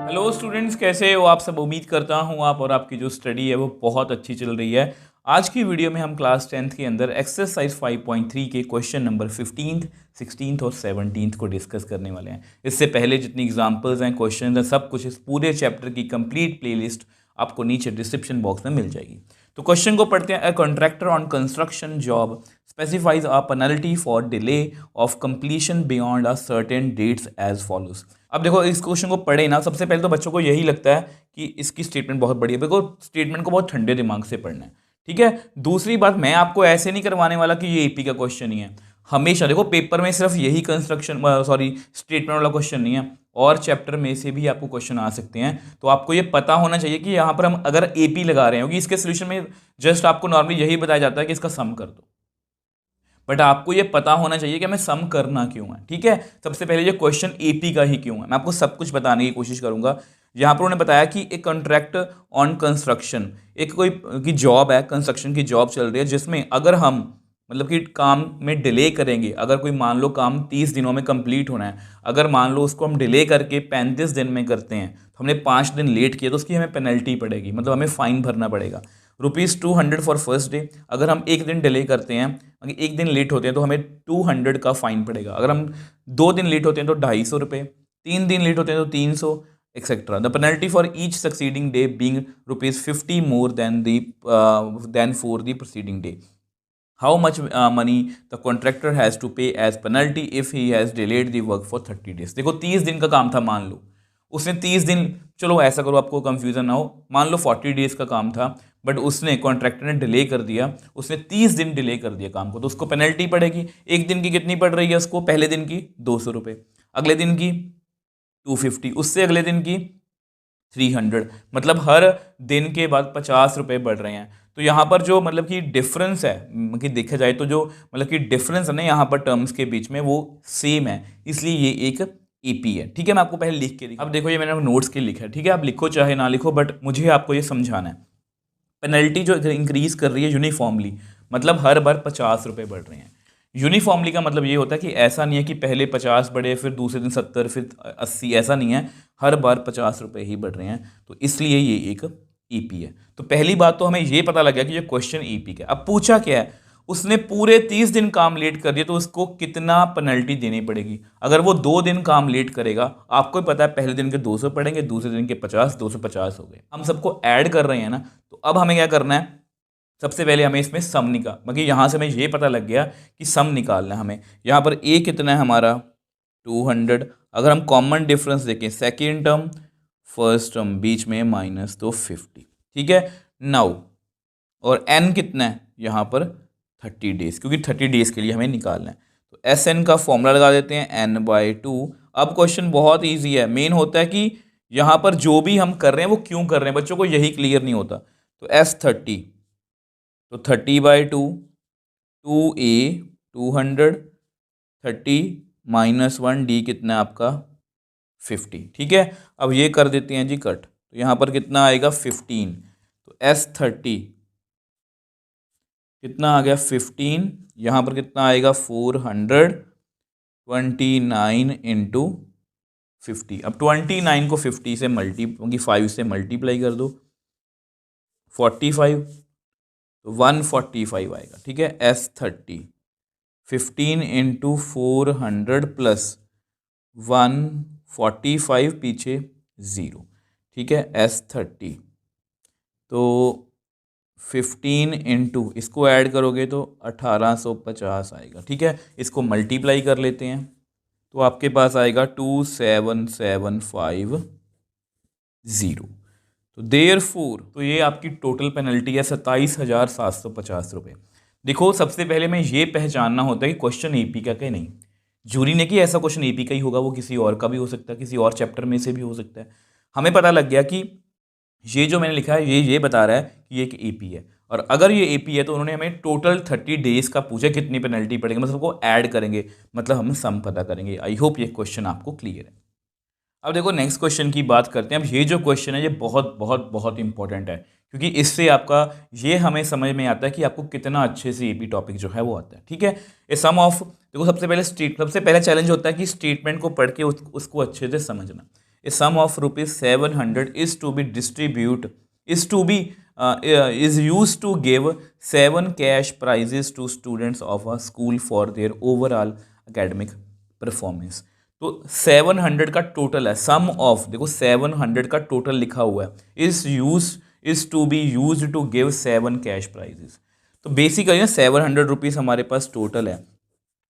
Hello students, कैसे हो आप सब। उम्मीद करता हूँ आप और आपकी जो स्टडी है वो बहुत अच्छी चल रही है। आज की वीडियो में हम क्लास 10th के अंदर एक्सरसाइज 5.3 के क्वेश्चन नंबर 15th, 16th और 17th को डिस्कस करने वाले हैं। इससे पहले जितनी एग्जांपल्स हैं, क्वेश्चन हैं, सब कुछ इस पूरे चैप्टर की कंप्लीट प्लेलिस्ट आपको नीचे डिस्क्रिप्शन बॉक्स में मिल जाएगी। तो क्वेश्चन को पढ़ते हैं। A contractor on construction job specifies a penalty for delay of completion beyond a certain dates as follows। अब देखो इस क्वेश्चन को पढ़े ना, सबसे पहले तो बच्चों को यही लगता है कि इसकी स्टेटमेंट बहुत बड़ी है। देखो स्टेटमेंट को बहुत ठंडे दिमाग से पढ़ना है, ठीक है। दूसरी बात, मैं आपको ऐसे नहीं करवाने वाला कि ये एपी का क्वेश्चन ही है। हमेशा देखो पेपर में सिर्फ यही कंस्ट्रक्शन स्टेटमेंट वाला क्वेश्चन नहीं है, और चैप्टर में से भी आपको क्वेश्चन आ सकते हैं। तो आपको ये पता होना चाहिए कि यहाँ पर हम अगर एपी लगा रहे हैं, क्योंकि इसके सोल्यूशन में जस्ट आपको नॉर्मली यही बताया जाता है कि इसका सम कर दो, बट आपको ये पता होना चाहिए कि हमें सम करना क्यों है, ठीक है। सबसे पहले ये क्वेश्चन एपी का ही क्यों है, मैं आपको सब कुछ बताने की कोशिश करूंगा। यहाँ पर उन्होंने बताया कि एक कॉन्ट्रैक्ट ऑन कंस्ट्रक्शन, एक कोई की जॉब है, कंस्ट्रक्शन की जॉब चल रही है, जिसमें अगर हम मतलब कि काम में डिले करेंगे, अगर कोई मान लो काम 30 दिनों में कंप्लीट होना है, अगर मान लो उसको हम डिले करके 35 दिन में करते हैं, तो हमने 5 दिन लेट किया, तो उसकी हमें पेनल्टी पड़ेगी, मतलब हमें फाइन भरना पड़ेगा ₹200 फॉर फर्स्ट डे। अगर हम एक दिन डिले करते हैं, अगर एक दिन लेट होते हैं तो हमें 200 का फाइन पड़ेगा। अगर हम 2 दिन लेट होते हैं तो ₹250, 3 दिन लेट होते हैं तो 300 etcetera. The penalty for each succeeding day being ₹50 more than for the proceeding day. How much money the contractor has to pay as penalty if he has delayed the work for 30 days. देखो 30 दिन का काम था, मान लो उसने 30 दिन, चलो ऐसा करो आपको कंफ्यूजन ना हो, मान लो 40 डेज का काम था, बट उसने कॉन्ट्रैक्टर ने डिले कर दिया, उसने 30 दिन डिले कर दिया काम को, तो उसको पेनल्टी पड़ेगी। एक दिन की कितनी पड़ रही है उसको, पहले दिन की ₹200, अगले दिन की 250, उससे अगले दिन की 300, मतलब हर दिन के बाद ₹50 बढ़ रहे हैं। तो यहाँ पर जो मतलब कि डिफरेंस है, कि देखा जाए तो जो मतलब कि डिफरेंस है ना यहाँ पर टर्म्स के बीच में, वो सेम है, इसलिए ये एक एपी है, ठीक है। मैं आपको पहले लिख के अब देखो ये मैंने नोट्स के लिखा है, ठीक है। आप लिखो चाहे ना लिखो, बट मुझे आपको ये समझाना है। पेनल्टी जो इंक्रीज कर रही है यूनिफॉर्मली, मतलब हर बार ₹50 बढ़ रहे हैं। यूनिफॉर्मली का मतलब ये होता है कि ऐसा नहीं है कि पहले 50 बढ़े, फिर दूसरे दिन 70, फिर 80, ऐसा नहीं है, हर बार ₹50 ही बढ़ रहे हैं, तो इसलिए ये एक ईपी है। तो पहली बात तो हमें ये पता लग गया कि ये क्वेश्चन ईपी का। अब पूछा क्या है, उसने पूरे 30 दिन काम लेट कर दिया, तो उसको कितना पेनल्टी देनी पड़ेगी। अगर वो 2 दिन काम लेट करेगा, आपको पता है पहले दिन के 200 पड़ेंगे, दूसरे दिन के 50, 250 हो गए। हम सबको ऐड कर रहे हैं ना, तो अब हमें क्या करना है, सबसे पहले हमें इसमें सम निकाल, मतलब यहाँ से हमें ये पता लग गया कि सम निकालना है हमें। यहाँ पर ए कितना है हमारा 200, अगर हम कॉमन डिफरेंस देखें, सेकेंड टर्म फर्स्ट टर्म बीच में माइनस तो 50, ठीक है। नाउ और एन कितना है यहाँ पर 30 डेज, क्योंकि 30 डेज के लिए हमें निकालना है, तो एस एन का फॉर्मूला लगा देते हैं n/2। अब क्वेश्चन बहुत ईजी है, मेन होता है कि यहाँ पर जो भी हम कर रहे हैं वो क्यों कर रहे हैं, बच्चों को यही क्लियर नहीं होता। तो S30, तो 30/2, 2a 200, 30 -1 d कितना है आपका 50, ठीक है। अब ये कर देते हैं जी कट, तो यहाँ पर कितना आएगा 15, तो S30 कितना आ गया 15, यहाँ पर कितना आएगा 429 इंटू 50। अब 29 को 50 से क्योंकि 5 से मल्टीप्लाई कर दो, 45, तो 145 आएगा, ठीक है। S30 15 इंटू 400 प्लस 145 पीछे 0, ठीक है। S30 तो 15 इंटू इसको ऐड करोगे तो 1850 आएगा, ठीक है। इसको मल्टीप्लाई कर लेते हैं, तो आपके पास आएगा 27750। तो देयरफॉर, तो ये आपकी टोटल पेनल्टी है 27,750 रुपये। देखो सबसे पहले मैं ये पहचानना होता है कि क्वेश्चन एपी का क्या नहीं। जूरी ने कि ऐसा क्वेश्चन एपी का ही होगा, वो किसी और का भी हो सकता है, किसी और चैप्टर में से भी हो सकता है। हमें पता लग गया कि ये जो मैंने लिखा है ये बता रहा है कि ये एक एपी है, और अगर ये एपी है तो उन्होंने हमें टोटल 30 डेज का पूछा कितनी पेनल्टी पड़ेगी, मतलब सबको ऐड करेंगे, मतलब हम सम पता करेंगे। आई होप ये क्वेश्चन आपको क्लियर है। अब देखो नेक्स्ट क्वेश्चन की बात करते हैं। अब ये जो क्वेश्चन है ये बहुत बहुत बहुत इंपॉर्टेंट है, क्योंकि इससे आपका ये हमें समझ में आता है कि आपको कितना अच्छे से एपी टॉपिक जो है वो आता है, ठीक है। ए सम ऑफ, देखो सबसे पहले चैलेंज होता है कि स्टेटमेंट को पढ़ के उसको अच्छे से समझना। A sum of ₹700 is to be distribute is to be is used to give 7 cash prizes to students of a school for their overall academic performance। तो 700 का टोटल है, सम ऑफ, देखो 700 का टोटल लिखा हुआ है, is to be used to give 7 cash prizes. तो basically ना 700 हमारे पास टोटल है।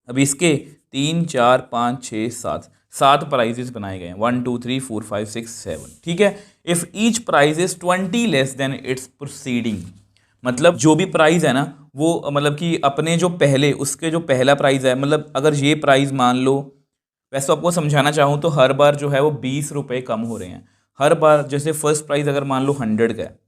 अब इसके 3 4 5 6 7 प्राइजेस बनाए गए हैं, 1 2 3 4 5 6 7, ठीक है। If each prize is 20 less than its proceeding, मतलब जो भी प्राइज है ना वो मतलब कि अपने जो पहले उसके जो पहला प्राइज है, मतलब अगर ये प्राइज मान लो, वैसे आपको समझाना चाहूँ तो हर बार जो है वो 20 रुपये कम हो रहे हैं हर बार। जैसे फर्स्ट प्राइज अगर मान लो 100 का है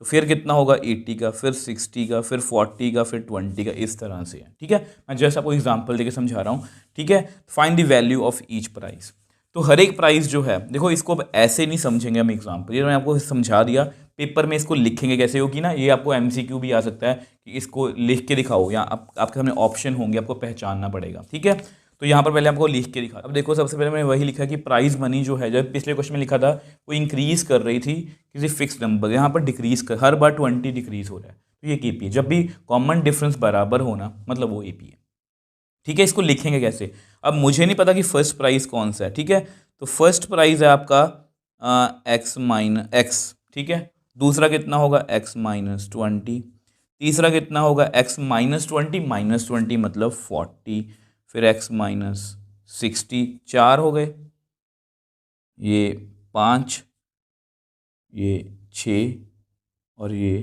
तो फिर कितना होगा 80 का, फिर 60 का, फिर 40 का, फिर 20 का, इस तरह से है, ठीक है। मैं जैसे आपको एग्जांपल देके समझा रहा हूँ, ठीक है। Find the value of each price. तो हर एक प्राइस जो है, देखो इसको अब ऐसे नहीं समझेंगे हम एग्जाम्पल, ये मैंने आपको समझा दिया। पेपर में इसको लिखेंगे कैसे होगी ना, ये आपको MCQ भी आ सकता है कि इसको लिख के दिखाओ, या आपके सामने ऑप्शन होंगे, आपको पहचानना पड़ेगा, ठीक है। तो यहाँ पर पहले आपको लिख के दिखा। अब देखो सबसे पहले मैंने वही लिखा कि प्राइस मनी जो है, जब पिछले क्वेश्चन में लिखा था वो इंक्रीज कर रही थी किसी फिक्स नंबर, यहाँ पर डिक्रीज कर, हर बार 20 डिक्रीज हो रहा है, तो ये KP है। जब भी कॉमन डिफरेंस बराबर होना मतलब वो AP है, ठीक है। इसको लिखेंगे कैसे, अब मुझे नहीं पता कि फर्स्ट प्राइस कौन सा है, ठीक है। तो फर्स्ट प्राइस है आपका x, ठीक है। दूसरा कितना होगा x-20, तीसरा कितना होगा x-20 -20 मतलब 40, फिर x-60, 4 हो गए, ये 5, ये 6 और ये।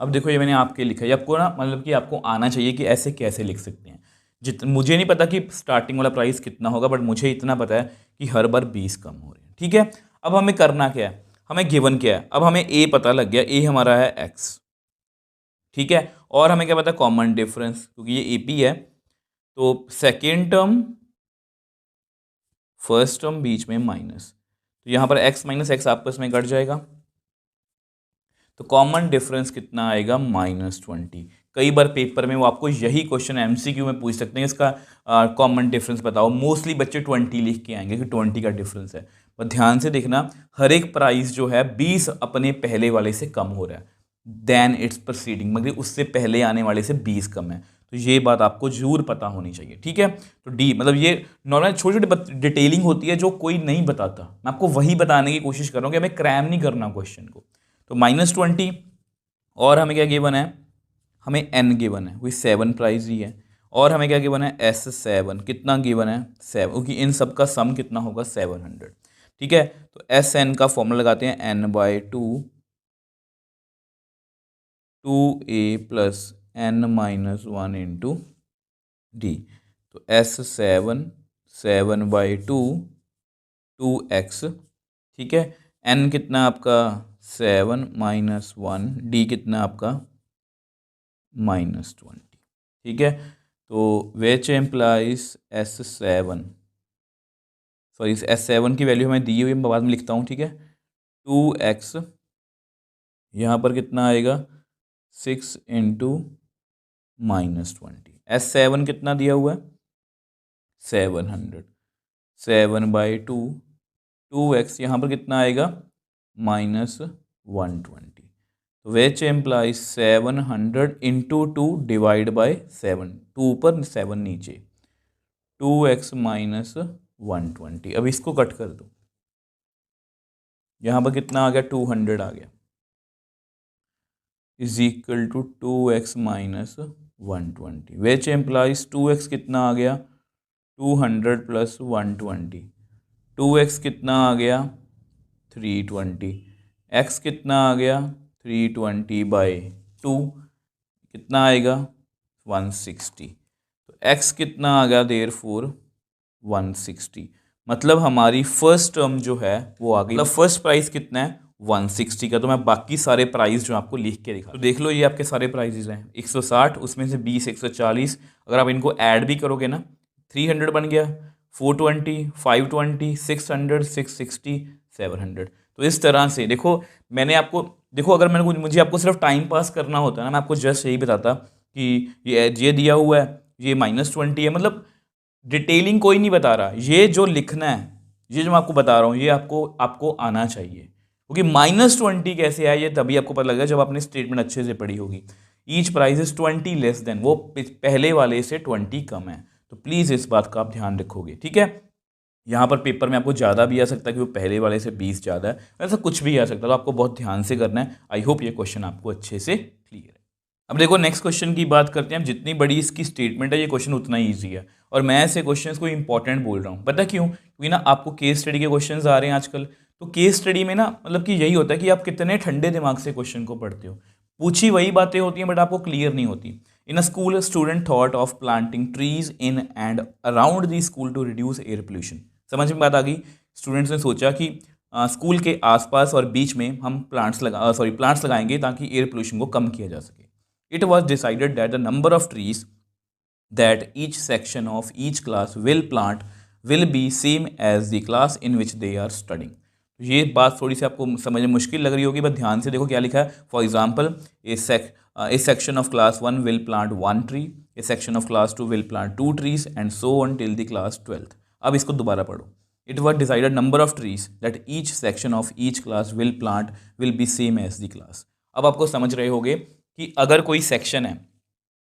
अब देखो ये मैंने आपके लिखा है, आपको ना मतलब कि आपको आना चाहिए कि ऐसे कैसे लिख सकते हैं। मुझे नहीं पता कि स्टार्टिंग वाला प्राइस कितना होगा, बट मुझे इतना पता है कि हर बार 20 कम हो रहे हैं, ठीक है। अब हमें करना क्या है, हमें गिवन क्या है, अब हमें A पता लग गया, A हमारा है x, ठीक है। और हमें क्या पता है कॉमन डिफरेंस, क्योंकि ये AP है। तो सेकेंड टर्म फर्स्ट टर्म बीच में माइनस, तो यहाँ पर x माइनस एक्स आपस में कट जाएगा, तो कॉमन डिफरेंस कितना आएगा -20। कई बार पेपर में वो आपको यही क्वेश्चन MCQ में पूछ सकते हैं, इसका कॉमन डिफरेंस बताओ। मोस्टली बच्चे 20 लिख के आएंगे कि 20 का डिफरेंस है, पर ध्यान से देखना हर एक प्राइस जो है 20 अपने पहले वाले से कम हो रहा है, देन इट्स प्रोसीडिंग, मतलब उससे पहले आने वाले से 20 कम है। तो ये बात आपको जरूर पता होनी चाहिए, ठीक है। तो D मतलब ये नॉर्मल छोटी छोटी डिटेलिंग होती है जो कोई नहीं बताता, मैं आपको वही बताने की कोशिश कर रहा हूँ कि हमें क्रैम नहीं करना क्वेश्चन को। तो -20 और हमें क्या गिवन है, हमें N गिवन है, कोई 7 प्राइज ही है। और हमें क्या गिवन है S7, कितना गिवन है 7, क्योंकि इन सब का सम कितना होगा 700, ठीक है। तो SN का फॉर्मूला लगाते हैं N/2 2A + N-1 into D। तो S7 7/2 2x, ठीक है। N कितना आपका 7 - 1, D कितना आपका -20, ठीक है। तो which implies S7, sorry S7 की वैल्यू हमें दी हुई, मैं बाद में लिखता हूँ, ठीक है। 2x यहाँ पर कितना आएगा 6 इंटू -20, S7 कितना दिया हुआ है 700, 7/2 2x यहाँ पर कितना आएगा -120। तो which implies 700 into 2 divide by 7, 2 ऊपर 7 नीचे, 2x - 120। अब इसको कट कर दो, यहाँ पर कितना आ गया 200 आ गया, is equal to 2x - 120, which implies 2x कितना आ गया 200 + 120, 2x कितना आ गया 320, x कितना आ गया 320/2 कितना आएगा 160। तो x कितना आ गया देयरफॉर 160, मतलब हमारी फर्स्ट टर्म जो है वो आ गई। मतलब फर्स्ट प्राइस कितना है 160 का। तो मैं बाकी सारे प्राइस जो आपको लिख के दिखा, तो देख लो ये आपके सारे प्राइजेज हैं 160, उसमें से 20 140, अगर आप इनको ऐड भी करोगे ना 300 बन गया, 420 520 600 660 700। तो इस तरह से देखो, मैंने आपको देखो अगर मुझे आपको सिर्फ टाइम पास करना होता ना, मैं आपको जस्ट यही बताता कि ये दिया हुआ है, ये -20 है, मतलब डिटेलिंग कोई नहीं बता रहा, ये जो लिखना है ये जो मैं आपको बता रहा हूँ ये आपको आना चाहिए, क्योंकि -20 कैसे आया ये तभी आपको पता लगेगा जब आपने स्टेटमेंट अच्छे से पढ़ी होगी। Each price is 20 less then, वो पहले वाले से 20 कम है, तो प्लीज़ इस बात का आप ध्यान रखोगे, ठीक है। यहाँ पर पेपर में आपको ज़्यादा भी आ सकता है कि वो पहले वाले से 20 ज़्यादा है, ऐसा कुछ भी आ सकता है, तो आपको बहुत ध्यान से करना है। आई होप ये क्वेश्चन आपको अच्छे से क्लियर है। अब देखो नेक्स्ट क्वेश्चन की बात करते हैं। अब जितनी बड़ी इसकी स्टेटमेंट है ये क्वेश्चन उतना ईजी है, और मैं ऐसे क्वेश्चन को इंपॉर्टेंट बोल रहा हूँ, पता क्यों? क्योंकि ना आपको केस स्टडी के क्वेश्चन आ रहे हैं आजकल, तो केस स्टडी में ना मतलब कि यही होता है कि आप कितने ठंडे दिमाग से क्वेश्चन को पढ़ते हो। पूछी वही बातें होती हैं बट आपको क्लियर नहीं होती। In a school student thought of planting trees in and around the school to reduce air pollution. समझ में बात आ गई? स्टूडेंट्स ने सोचा कि स्कूल के आसपास और बीच में हम प्लांट्स लगाएंगे ताकि एयर पोल्यूशन को कम किया जा सके। It was decided that the number of trees that each section of each class will plant will be same as the class in which they are studying। ये बात थोड़ी सी आपको समझ में मुश्किल लग रही होगी, बट ध्यान से देखो क्या लिखा है। For example a section of class 1 will plant 1 tree, a section of class 2 will plant 2 trees and so on till the class 12th। अब इसको दोबारा पढ़ो। It was decided number of trees that each section of each class will plant will be same as the class. अब आपको समझ रहे होगे कि अगर कोई सेक्शन है,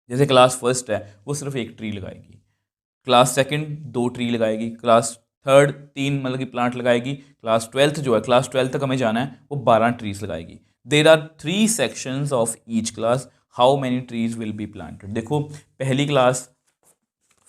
जैसे क्लास फर्स्ट है, वो सिर्फ 1 ट्री लगाएगी, क्लास सेकंड 2 ट्री लगाएगी, क्लास थर्ड 3 मतलब कि प्लांट लगाएगी, क्लास 12th जो है, क्लास 12 तक हमें जाना है, वो 12 ट्रीज लगाएगी। There are 3 sections of each class, how many trees will be planted. देखो पहली क्लास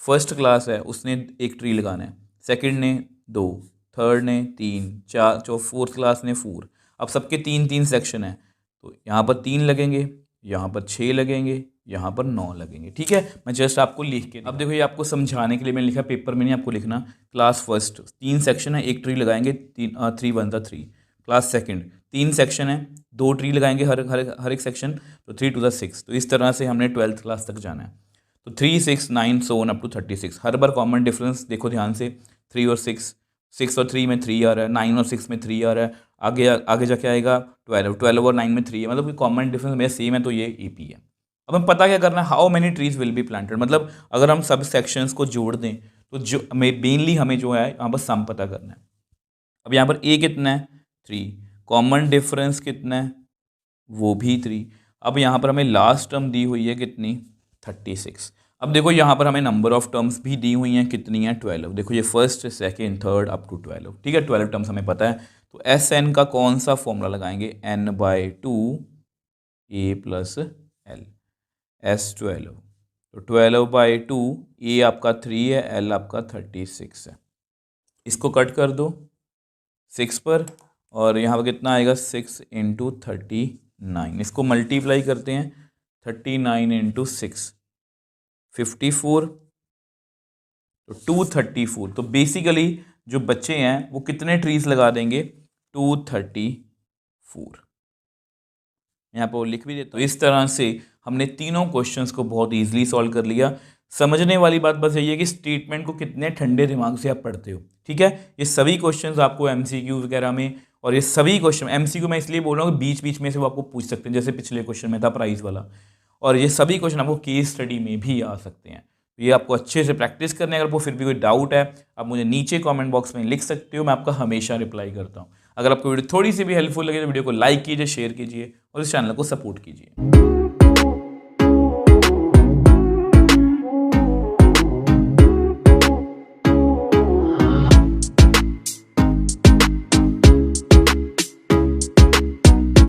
फर्स्ट क्लास है, उसने 1 ट्री लगाना है, सेकंड ने 2, थर्ड ने 3, 4 जो फोर्थ क्लास ने 4। अब सबके 3-3 सेक्शन है, तो यहाँ पर 3 लगेंगे, यहाँ पर 6 लगेंगे, यहाँ पर 9 लगेंगे, ठीक है। मैं जस्ट आपको लिख के, अब देखो ये आपको समझाने के लिए मैंने लिखा, पेपर में नहीं आपको लिखना। क्लास फर्स्ट 3 सेक्शन है, 1 ट्री लगाएंगे, 3 1 3। क्लास सेकंड 3 सेक्शन है, 2 ट्री लगाएंगे हर एक सेक्शन, तो 3 2 6। तो इस तरह से हमने 12th क्लास तक जाना है, तो 3 6 9 सो ऑन अप टू 36। हर बार कॉमन डिफरेंस देखो ध्यान से, 3 और 6 और 3 में 3 आ रहा है, 9 और 6 में 3 आ रहा है, आगे जाके आएगा 12 और 9 में 3 है, मतलब कॉमन डिफरेंस मेरा सेम है, तो ये ईपी है। अब हम पता क्या करना है, how many trees will be planted, मतलब अगर हम सब सेक्शंस को जोड़ दें तो जो मेनली हमें जो है यहाँ पर सम पता करना है। अब यहाँ पर ए कितना है 3, कॉमन डिफरेंस कितना है वो भी 3। अब यहाँ पर हमें लास्ट टर्म दी हुई है कितनी 36। अब देखो यहाँ पर हमें नंबर ऑफ टर्म्स भी दी हुई हैं, कितनी है 12। देखो ये first second third up to 12, ठीक है। 12 टर्म्स हमें पता है, तो एस एन का कौन सा फॉर्मूला लगाएंगे, n/2 a plus L, S12। तो 12/2, ए आपका 3 है, एल आपका 36 है। इसको कट कर दो 6 पर, और यहाँ पर कितना आएगा 6 इंटू 39। इसको मल्टीप्लाई करते हैं, 39 इंटू 6 54, तो 234। तो बेसिकली जो बच्चे हैं वो कितने ट्रीज लगा देंगे 234। यहाँ पर लिख भी देते। तो इस तरह से हमने तीनों क्वेश्चंस को बहुत इजीली सॉल्व कर लिया। समझने वाली बात बस यही है कि स्टेटमेंट को कितने ठंडे दिमाग से आप पढ़ते हो, ठीक है। ये सभी क्वेश्चंस आपको एमसीक्यू वगैरह में, और ये सभी क्वेश्चन एमसीक्यू मैं इसलिए बोल रहा हूँ कि बीच बीच में से वो आपको पूछ सकते हैं, जैसे पिछले क्वेश्चन में था प्राइस वाला, और ये सभी क्वेश्चन आपको केस स्टडी में भी आ सकते हैं। तो ये आपको अच्छे से प्रैक्टिस करने, अगर वो फिर भी कोई डाउट है आप मुझे नीचे कमेंट बॉक्स में लिख सकते हो, मैं आपका हमेशा रिप्लाई करता हूँ। अगर आपको वीडियो थोड़ी सी भी हेल्पफुल लगे तो वीडियो को लाइक कीजिए, शेयर कीजिए और इस चैनल को सपोर्ट कीजिए।